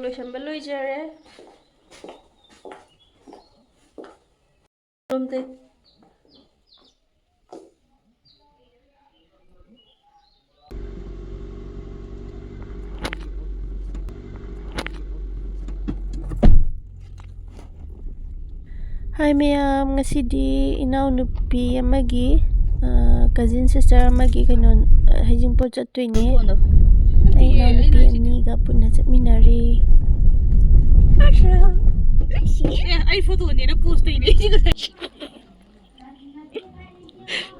loisamba loijare romte Hi mayam, ngasidi inaw nupi amagi cousin sister amagi kainon Heijingpot chattoine. Ay inaw nupi aniga punna chatminari. Ay photo ni na post ni.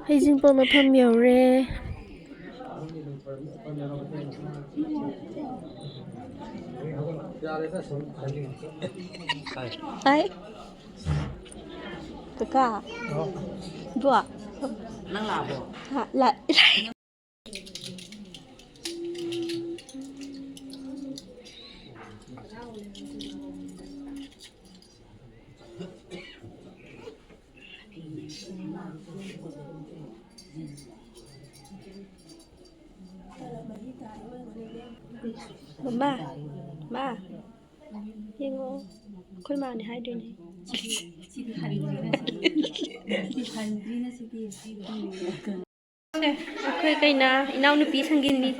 Heijingpot mafam yaure. Ay. Kaka. Dua. Nang labo. Ha, la. Ma. Yengo. Khoi ma ni haiduni. Akhoi kaina inaw nupi sangin ni.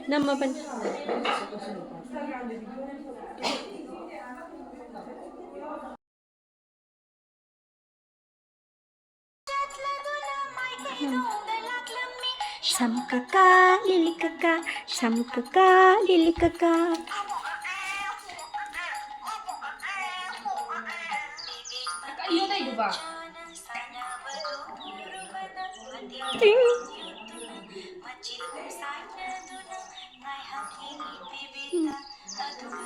Nama ban. Sam kakak, lili kakak, sam kakak, lili kakak. Iyo na iba.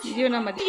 Video na mati.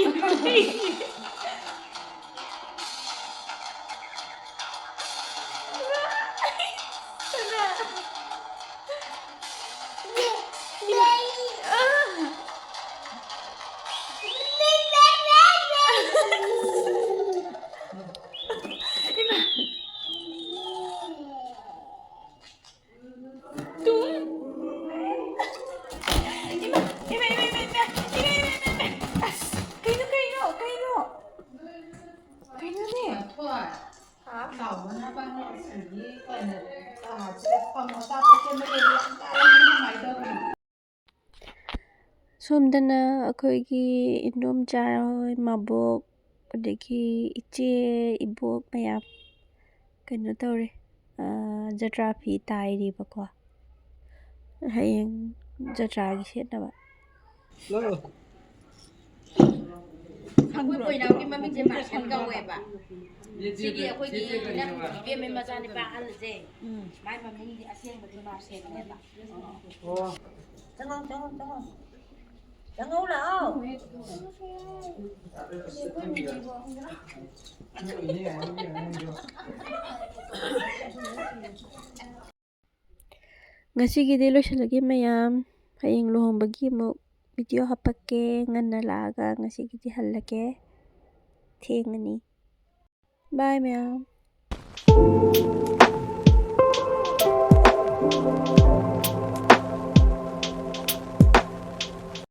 Somdana akhoi indom chai mabok adagi iche ibok mayam kaino tawre jatra fi tairi bako hayeng jatra gi setnaba Hangui poi na ki mami je ma san ka we ba. Sigi akhoi ki nam be me ma jani ba hal je. Mai mami ni aseng ba ma sen ne ba. Oh. Tangong. Tangong lao. Ngasigidi loisalagi mayam hayeng luhongbagi mo video hapake nganna laga ngasigidi hallake thengani bye mayam